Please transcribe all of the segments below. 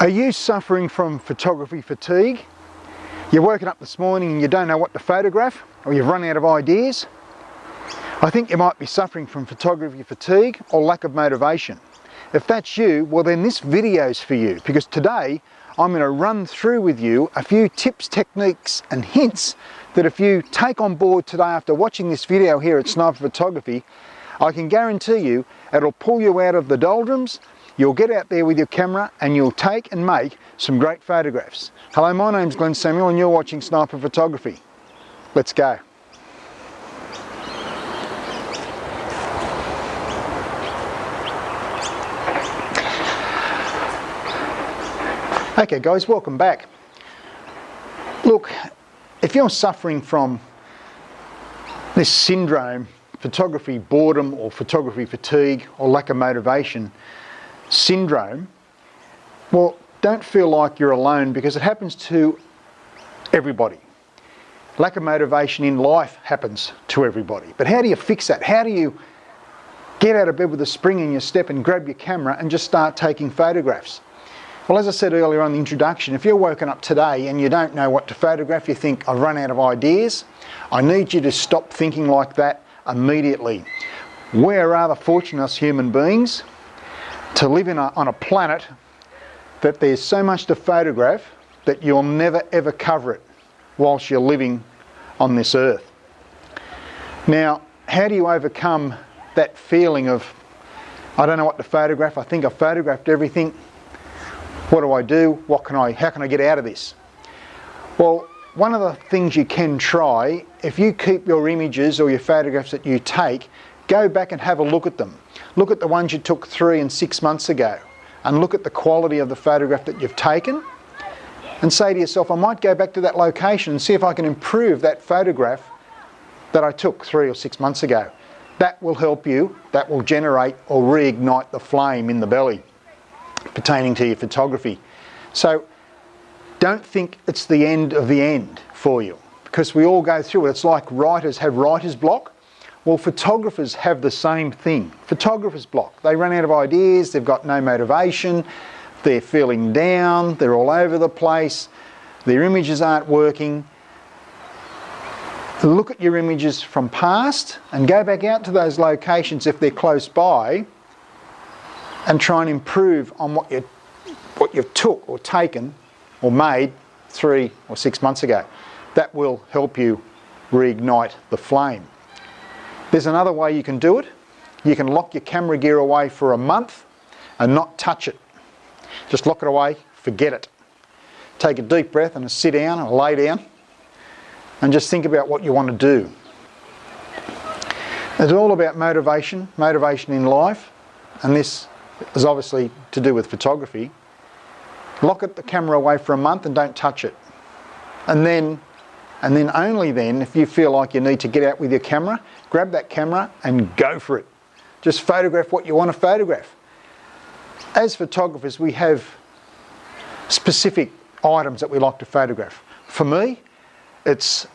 Are you suffering from photography fatigue? You're woken up this morning and you don't know what to photograph, or you've run out of ideas? I think you might be suffering from photography fatigue or lack of motivation. If that's you, well then this video's for you, because today I'm going to run through with you a few tips, techniques and hints that if you take on board today after watching this video here at Sniper Photography, I can guarantee you it'll pull you out of the doldrums. You'll get out there with your camera and you'll take and make some great photographs. Hello, my name's Glenn Samuel and you're watching Sniper Photography. Let's go. Okay guys, welcome back. Look, if you're suffering from this syndrome, photography boredom or photography fatigue or lack of motivation syndrome, well, don't feel like you're alone, because it happens to everybody. Lack of motivation in life happens to everybody. But how do you fix that? How do you get out of bed with a spring in your step and grab your camera and just start taking photographs? Well, as I said earlier on in the introduction, if you're woken up today and you don't know what to photograph, you think, I've run out of ideas, I need you to stop thinking like that immediately. We're rather fortunate as human beings to live on a planet that there's so much to photograph that you'll never ever cover it whilst you're living on this earth. Now, how do you overcome that feeling of, I don't know what to photograph, I think I've photographed everything, what do I do, how can I get out of this? Well, one of the things you can try, if you keep your images or your photographs that you take, go back and have a look at them. Look at the ones you took 3 and 6 months ago and look at the quality of the photograph that you've taken and say to yourself, I might go back to that location and see if I can improve that photograph that I took 3 or 6 months ago. That will help you, that will generate or reignite the flame in the belly pertaining to your photography. So don't think it's the end of the end for you, because we all go through it. It's like writers have writer's block. Well, photographers have the same thing. Photographer's block. They run out of ideas, they've got no motivation, they're feeling down, they're all over the place, their images aren't working. Look at your images from past and go back out to those locations if they're close by and try and improve on what you've took or taken or made 3 or 6 months ago. That will help you reignite the flame. There's another way you can do it. You can lock your camera gear away for a month and not touch it. Just lock it away, forget it. Take a deep breath and sit down or lay down and just think about what you want to do. It's all about motivation in life, and this is obviously to do with photography. Lock the camera away for a month and don't touch it. And then only then, if you feel like you need to get out with your camera, grab that camera and go for it. Just photograph what you want to photograph. As photographers, we have specific items that we like to photograph. For me, it's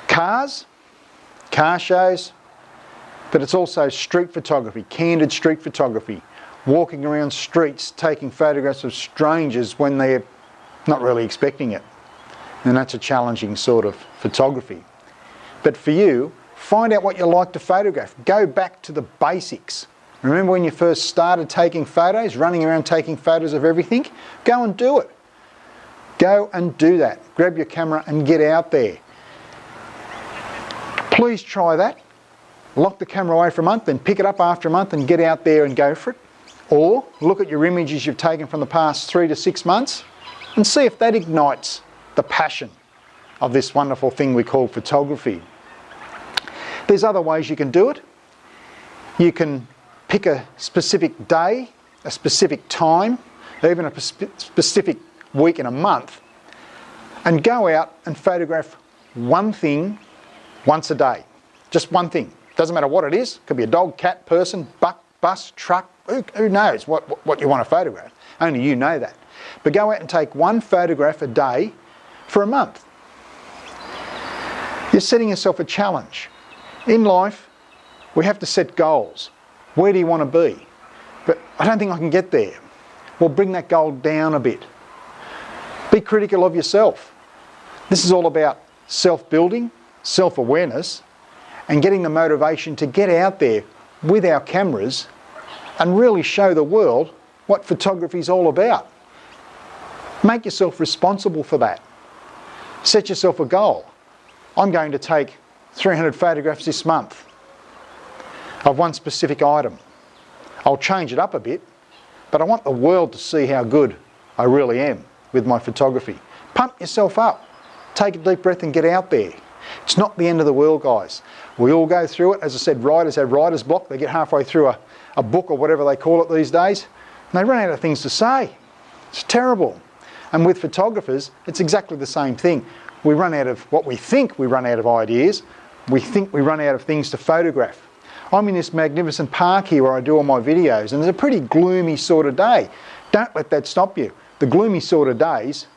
cars, car shows, but it's also street photography, candid street photography, walking around streets taking photographs of strangers when they're not really expecting it. And that's a challenging sort of photography. But for you, find out what you like to photograph. Go back to the basics. Remember when you first started taking photos, running around taking photos of everything? Go and do it. Go and do that. Grab your camera and get out there. Please try that. Lock the camera away for a month, then pick it up after a month and get out there and go for it. Or look at your images you've taken from the past 3 to 6 months and see if that ignites the passion of this wonderful thing we call photography. There's other ways you can do it. You can pick a specific day, a specific time, even a specific week in a month, and go out and photograph one thing once a day. Just one thing. Doesn't matter what it is. It could be a dog, cat, person, bus, truck. Who knows what you want to photograph? Only you know that. But go out and take one photograph a day for a month. You're setting yourself a challenge. In life, we have to set goals. Where do you want to be? But I don't think I can get there. Well, bring that goal down a bit. Be critical of yourself. This is all about self-building, self-awareness, and getting the motivation to get out there with our cameras and really show the world what photography is all about. Make yourself responsible for that. Set yourself a goal. I'm going to take 300 photographs this month of one specific item. I'll change it up a bit, but I want the world to see how good I really am with my photography. Pump yourself up. Take a deep breath and get out there. It's not the end of the world, guys. We all go through it. As I said, writers have writer's block. They get halfway through a book or whatever they call it these days, and they run out of things to say. It's terrible. And with photographers, it's exactly the same thing. We run out of what we think, we run out of ideas. We think we run out of things to photograph. I'm in this magnificent park here where I do all my videos, and it's a pretty gloomy sort of day. Don't let that stop you. The gloomy sort of days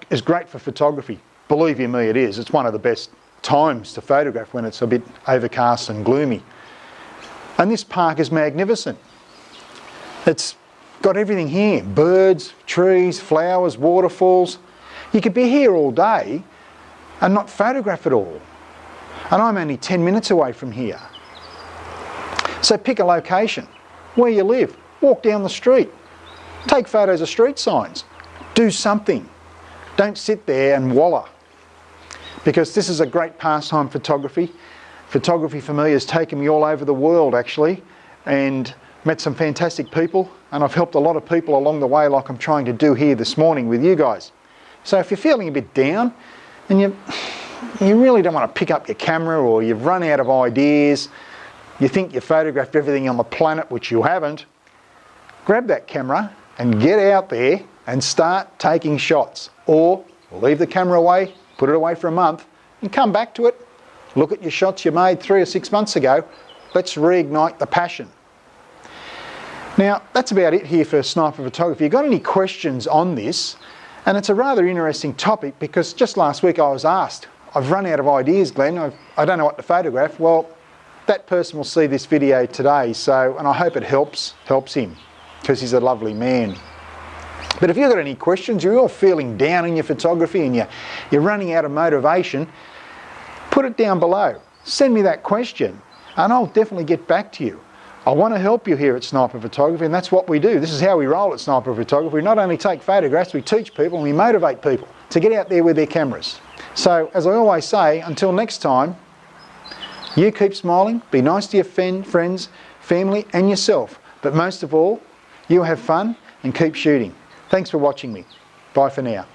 is great for photography. Believe you me, it is. It's one of the best times to photograph, when it's a bit overcast and gloomy. And this park is magnificent. It's got everything here. Birds, trees, flowers, waterfalls. You could be here all day and not photograph it all. And I'm only 10 minutes away from here. So pick a location where you live. Walk down the street. Take photos of street signs. Do something. Don't sit there and wallow. Because this is a great pastime, photography. Photography for me has taken me all over the world actually, and met some fantastic people, and I've helped a lot of people along the way, like I'm trying to do here this morning with you guys. So if you're feeling a bit down and you really don't want to pick up your camera, or you've run out of ideas, you think you've photographed everything on the planet, which you haven't, grab that camera and get out there and start taking shots. Or leave the camera away, put it away for a month, and come back to it. Look at your shots you made 3 or 6 months ago. Let's reignite the passion. Now, that's about it here for sniper photography. If you've got any questions on this, and it's a rather interesting topic, because just last week I was asked, I've run out of ideas, Glenn, I don't know what to photograph. Well, that person will see this video today, and I hope it helps him, because he's a lovely man. But if you've got any questions, you're all feeling down in your photography and you're running out of motivation, put it down below. Send me that question and I'll definitely get back to you. I want to help you here at Sniper Photography, and that's what we do. This is how we roll at Sniper Photography. We not only take photographs, we teach people and we motivate people to get out there with their cameras. So, as I always say, until next time, you keep smiling, be nice to your friends, family and yourself. But most of all, you have fun and keep shooting. Thanks for watching me. Bye for now.